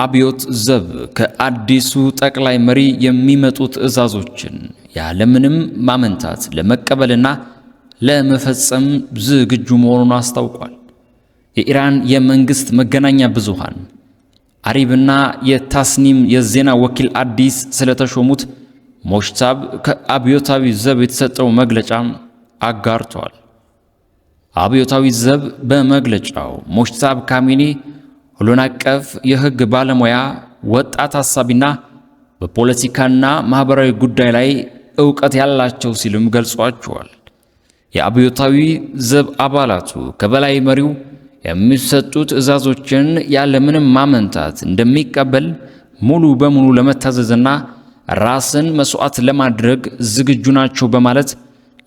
አብዮት ዘብ ከአዲሱ ጠቅላይ መሪ የሚመጡ ትዕዛዞችን ያለምንም ማመንታት ለመቀበልና ለመፈጸም ዝግጁ መሆኑን አስታውቋል። የኢራን የመንግስት መገናኛ ብዙሃን አሪብና የታስኒም የዜና ወኪል አዲስ ስለተሾሙት ሞሽታብ ከአብዮታዊ ዘብ የተሰጠው መግለጫ አጋርተዋል። አብዮታዊ ዘብ በመግለጫው ሞሽታብ ካሚኒ ሁሉን አቀፍ የህግ ባለሙያ፣ ወጣት ሐሳቢና በፖለቲካና ማህበራዊ ጉዳይ ላይ ዕውቀት ያላቸው ሲልም ገልጿቸዋል። የአብዮታዊ ዘብ አባላቱ ከበላይ መሪው የሚሰጡ ትዕዛዞችን ያለምንም ማመንታት እንደሚቀበል ሙሉ በሙሉ ለመታዘዝና ራስን መስዋዕት ለማድረግ ዝግጁ ናቸው በማለት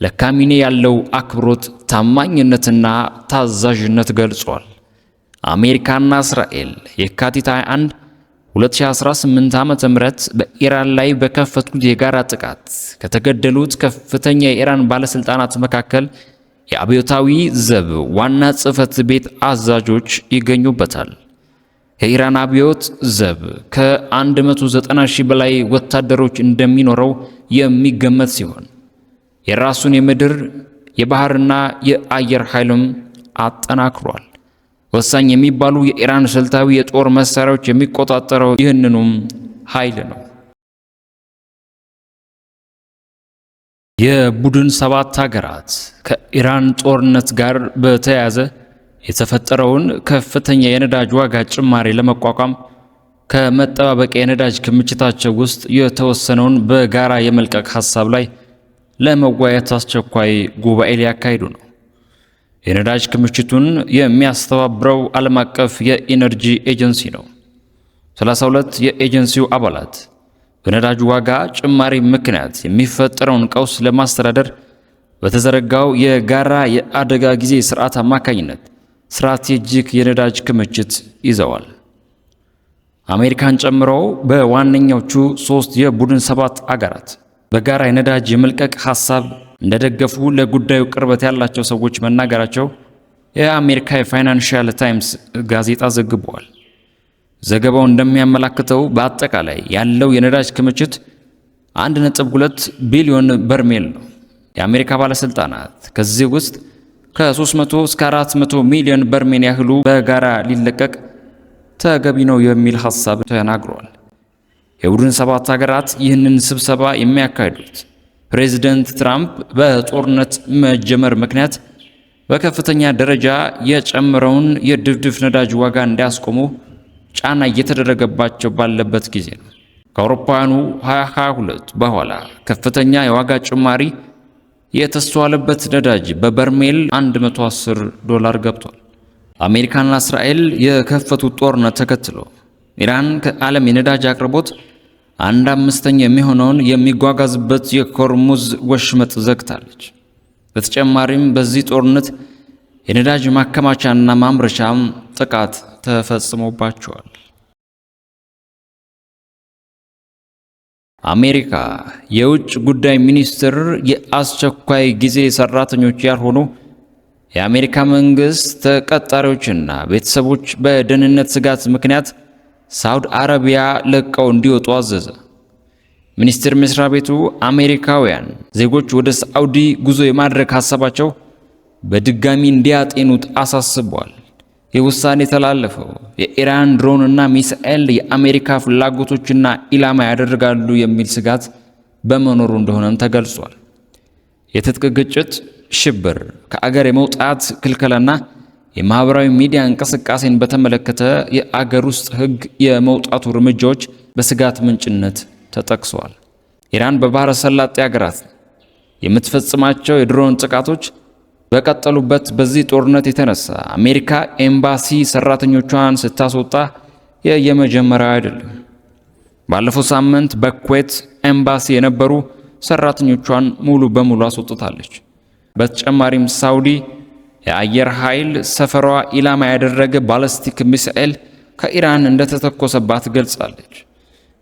ለካሚኔ ያለው አክብሮት፣ ታማኝነትና ታዛዥነት ገልጿል። አሜሪካና እስራኤል የካቲት 21 2018 ዓ.ም በኢራን ላይ በከፈቱት የጋራ ጥቃት ከተገደሉት ከፍተኛ የኢራን ባለስልጣናት መካከል የአብዮታዊ ዘብ ዋና ጽሕፈት ቤት አዛዦች ይገኙበታል። የኢራን አብዮት ዘብ ከ190,000 በላይ ወታደሮች እንደሚኖረው የሚገመት ሲሆን የራሱን የምድር የባህርና የአየር ኃይልም አጠናክሯል። ወሳኝ የሚባሉ የኢራን ስልታዊ የጦር መሳሪያዎች የሚቆጣጠረው ይህንኑም ኃይል ነው። የቡድን ሰባት ሀገራት ከኢራን ጦርነት ጋር በተያያዘ የተፈጠረውን ከፍተኛ የነዳጅ ዋጋ ጭማሪ ለመቋቋም ከመጠባበቂያ የነዳጅ ክምችታቸው ውስጥ የተወሰነውን በጋራ የመልቀቅ ሐሳብ ላይ ለመወያየት አስቸኳይ ጉባኤ ሊያካሂዱ ነው። የነዳጅ ክምችቱን የሚያስተባብረው ዓለም አቀፍ የኢነርጂ ኤጀንሲ ነው። 32 የኤጀንሲው አባላት በነዳጅ ዋጋ ጭማሪ ምክንያት የሚፈጠረውን ቀውስ ለማስተዳደር በተዘረጋው የጋራ የአደጋ ጊዜ ስርዓት አማካኝነት ስትራቴጂክ የነዳጅ ክምችት ይዘዋል። አሜሪካን ጨምሮ በዋነኞቹ 3 የቡድን ሰባት አገራት በጋራ የነዳጅ የመልቀቅ ሐሳብ እንደደገፉ ለጉዳዩ ቅርበት ያላቸው ሰዎች መናገራቸው የአሜሪካ የፋይናንሻል ታይምስ ጋዜጣ ዘግቧል። ዘገባው እንደሚያመላክተው በአጠቃላይ ያለው የነዳጅ ክምችት 1.2 ቢሊዮን በርሜል ነው። የአሜሪካ ባለስልጣናት ከዚህ ውስጥ ከ300 እስከ 400 ሚሊዮን በርሜል ያህሉ በጋራ ሊለቀቅ ተገቢ ነው የሚል ሐሳብ ተናግሯል። የቡድን ሰባት ሀገራት ይህንን ስብሰባ የሚያካሂዱት ፕሬዚደንት ትራምፕ በጦርነት መጀመር ምክንያት በከፍተኛ ደረጃ የጨመረውን የድፍድፍ ነዳጅ ዋጋ እንዲያስቆሙ ጫና እየተደረገባቸው ባለበት ጊዜ ነው። ከአውሮፓውያኑ 2022 በኋላ ከፍተኛ የዋጋ ጭማሪ የተስተዋለበት ነዳጅ በበርሜል $110 ገብቷል። አሜሪካና እስራኤል የከፈቱት ጦርነት ተከትሎ ኢራን ከዓለም የነዳጅ አቅርቦት 1/5 የሚሆነውን የሚጓጓዝበት የሆርሙዝ ወሽመጥ ዘግታለች። በተጨማሪም በዚህ ጦርነት የነዳጅ ማከማቻና ማምረቻም ጥቃት ተፈጽሞባቸዋል። አሜሪካ የውጭ ጉዳይ ሚኒስትር የአስቸኳይ ጊዜ ሰራተኞች ያልሆኑ የአሜሪካ መንግስት ተቀጣሪዎችና ቤተሰቦች በደህንነት ስጋት ምክንያት ሳውዲ አረቢያ ለቀው እንዲወጡ አዘዘ። ሚኒስቴር መስሪያ ቤቱ አሜሪካውያን ዜጎች ወደ ሳዑዲ ጉዞ የማድረግ ሐሳባቸው በድጋሚ እንዲያጤኑት አሳስቧል። የውሳኔ የተላለፈው የኢራን ድሮንና ሚሳኤል የአሜሪካ ፍላጎቶችና ኢላማ ያደርጋሉ የሚል ስጋት በመኖሩ እንደሆነም ተገልጿል። የትጥቅ ግጭት፣ ሽብር፣ ከአገር የመውጣት ክልከላና የማህበራዊ ሚዲያ እንቅስቃሴን በተመለከተ የአገር ውስጥ ሕግ የመውጣቱ እርምጃዎች በስጋት ምንጭነት ተጠቅሰዋል። ኢራን በባህረ ሰላጤ ሀገራት የምትፈጽማቸው የድሮን ጥቃቶች በቀጠሉበት በዚህ ጦርነት የተነሳ አሜሪካ ኤምባሲ ሰራተኞቿን ስታስወጣ የመጀመሪያ አይደለም። ባለፈው ሳምንት በኩዌት ኤምባሲ የነበሩ ሰራተኞቿን ሙሉ በሙሉ አስወጥታለች። በተጨማሪም ሳውዲ የአየር ኃይል ሰፈሯ ኢላማ ያደረገ ባላስቲክ ሚሳኤል ከኢራን እንደተተኮሰባት ገልጻለች።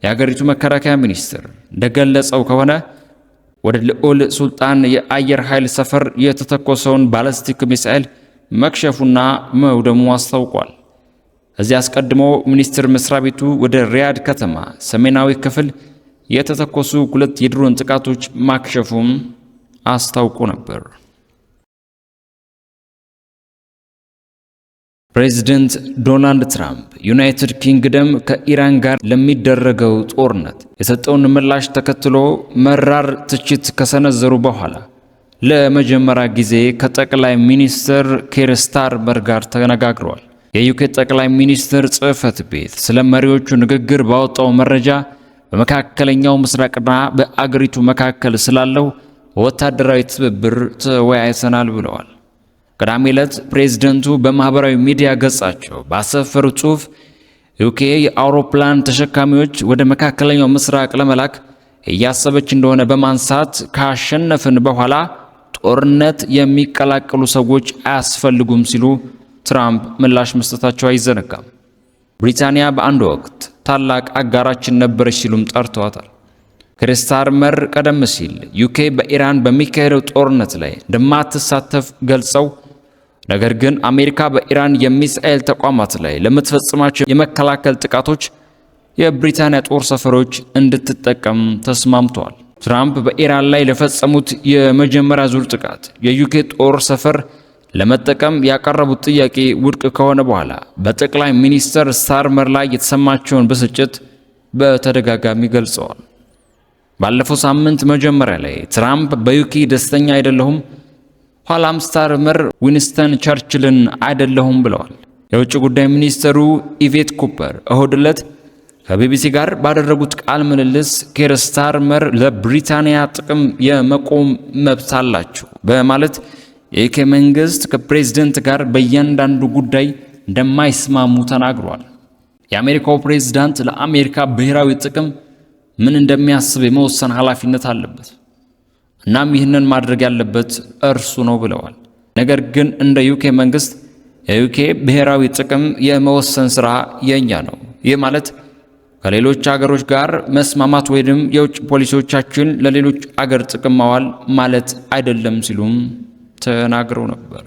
የሀገሪቱ መከላከያ ሚኒስትር እንደገለጸው ከሆነ ወደ ልዑል ሱልጣን የአየር ኃይል ሰፈር የተተኮሰውን ባላስቲክ ሚሳኤል መክሸፉና መውደሙ አስታውቋል። ከዚህ አስቀድሞ ሚኒስቴር መስሪያ ቤቱ ወደ ሪያድ ከተማ ሰሜናዊ ክፍል የተተኮሱ 2 የድሮን ጥቃቶች ማክሸፉም አስታውቆ ነበር። ፕሬዚደንት ዶናልድ ትራምፕ ዩናይትድ ኪንግደም ከኢራን ጋር ለሚደረገው ጦርነት የሰጠውን ምላሽ ተከትሎ መራር ትችት ከሰነዘሩ በኋላ ለመጀመሪያ ጊዜ ከጠቅላይ ሚኒስትር ኬር ስታርመር ጋር ተነጋግረዋል። የዩኬ ጠቅላይ ሚኒስትር ጽሕፈት ቤት ስለ መሪዎቹ ንግግር ባወጣው መረጃ በመካከለኛው ምስራቅና በአገሪቱ መካከል ስላለው ወታደራዊ ትብብር ተወያይተናል ብለዋል። ቅዳሜ ዕለት ፕሬዝደንቱ በማህበራዊ ሚዲያ ገጻቸው ባሰፈሩት ጽሑፍ ዩኬ የአውሮፕላን ተሸካሚዎች ወደ መካከለኛው ምስራቅ ለመላክ እያሰበች እንደሆነ በማንሳት ካሸነፍን በኋላ ጦርነት የሚቀላቀሉ ሰዎች አያስፈልጉም ሲሉ ትራምፕ ምላሽ መስጠታቸው አይዘነጋም። ብሪታንያ በአንድ ወቅት ታላቅ አጋራችን ነበረች ሲሉም ጠርተዋታል። ኬር ስታርመር ቀደም ሲል ዩኬ በኢራን በሚካሄደው ጦርነት ላይ እንደማትሳተፍ ገልጸው ነገር ግን አሜሪካ በኢራን የሚሳኤል ተቋማት ላይ ለምትፈጽማቸው የመከላከል ጥቃቶች የብሪታንያ ጦር ሰፈሮች እንድትጠቀም ተስማምተዋል። ትራምፕ በኢራን ላይ ለፈጸሙት የመጀመሪያ ዙር ጥቃት የዩኬ ጦር ሰፈር ለመጠቀም ያቀረቡት ጥያቄ ውድቅ ከሆነ በኋላ በጠቅላይ ሚኒስትር ስታርመር ላይ የተሰማቸውን ብስጭት በተደጋጋሚ ገልጸዋል። ባለፈው ሳምንት መጀመሪያ ላይ ትራምፕ በዩኬ ደስተኛ አይደለሁም፣ ኋላም ስታርመር ዊንስተን ቸርችልን አይደለሁም ብለዋል። የውጭ ጉዳይ ሚኒስትሩ ኢቬት ኩፐር እሁድ ዕለት ከቢቢሲ ጋር ባደረጉት ቃለ ምልልስ ኬር ስታርመር ለብሪታንያ ጥቅም የመቆም መብት አላቸው በማለት የዩኬ መንግስት ከፕሬዝደንት ጋር በእያንዳንዱ ጉዳይ እንደማይስማሙ ተናግሯል። የአሜሪካው ፕሬዝዳንት ለአሜሪካ ብሔራዊ ጥቅም ምን እንደሚያስብ የመወሰን ኃላፊነት አለበት። እናም ይህንን ማድረግ ያለበት እርሱ ነው ብለዋል። ነገር ግን እንደ ዩኬ መንግስት የዩኬ ብሔራዊ ጥቅም የመወሰን ስራ የኛ ነው። ይህ ማለት ከሌሎች አገሮች ጋር መስማማት ወይም የውጭ ፖሊሲዎቻችን ለሌሎች አገር ጥቅም ማዋል ማለት አይደለም ሲሉም ተናግረው ነበር።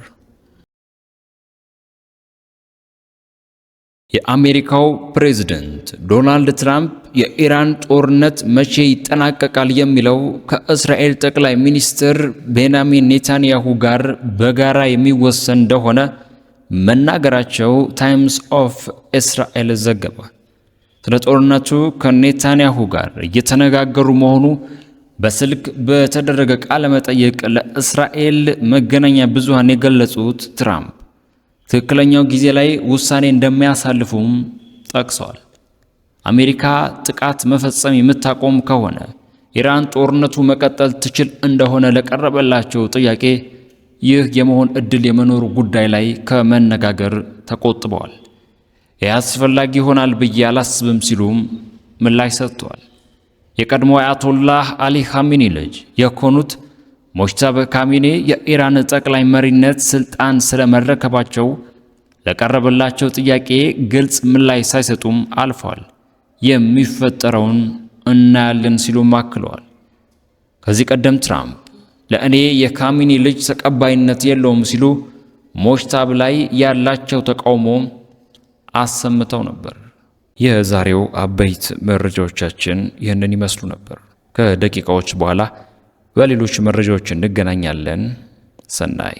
የአሜሪካው ፕሬዝደንት ዶናልድ ትራምፕ የኢራን ጦርነት መቼ ይጠናቀቃል የሚለው ከእስራኤል ጠቅላይ ሚኒስትር ቤንያሚን ኔታንያሁ ጋር በጋራ የሚወሰን እንደሆነ መናገራቸው ታይምስ ኦፍ እስራኤል ዘገባ። ስለ ጦርነቱ ከኔታንያሁ ጋር እየተነጋገሩ መሆኑ በስልክ በተደረገ ቃለ መጠይቅ ለእስራኤል መገናኛ ብዙሃን የገለጹት ትራምፕ ትክክለኛው ጊዜ ላይ ውሳኔ እንደሚያሳልፉም ጠቅሰዋል። አሜሪካ ጥቃት መፈጸም የምታቆም ከሆነ ኢራን ጦርነቱ መቀጠል ትችል እንደሆነ ለቀረበላቸው ጥያቄ ይህ የመሆን እድል የመኖሩ ጉዳይ ላይ ከመነጋገር ተቆጥበዋል። ይህ አስፈላጊ ይሆናል ብዬ አላስብም ሲሉም ምላሽ ሰጥተዋል። የቀድሞ አያቶላህ አሊ ኻሜኒ ልጅ የሆኑት ሞጅተባ ካሚኔ የኢራን ጠቅላይ መሪነት ስልጣን ስለመረከባቸው ለቀረበላቸው ጥያቄ ግልጽ ምላሽ ሳይሰጡም አልፈዋል። የሚፈጠረውን እናያለን ሲሉም አክለዋል። ከዚህ ቀደም ትራምፕ ለእኔ የካሚኒ ልጅ ተቀባይነት የለውም ሲሉ ሞጅተባ ላይ ያላቸው ተቃውሞ አሰምተው ነበር። የዛሬው አበይት መረጃዎቻችን ይህንን ይመስሉ ነበር። ከደቂቃዎች በኋላ በሌሎች መረጃዎች እንገናኛለን። ሰናይ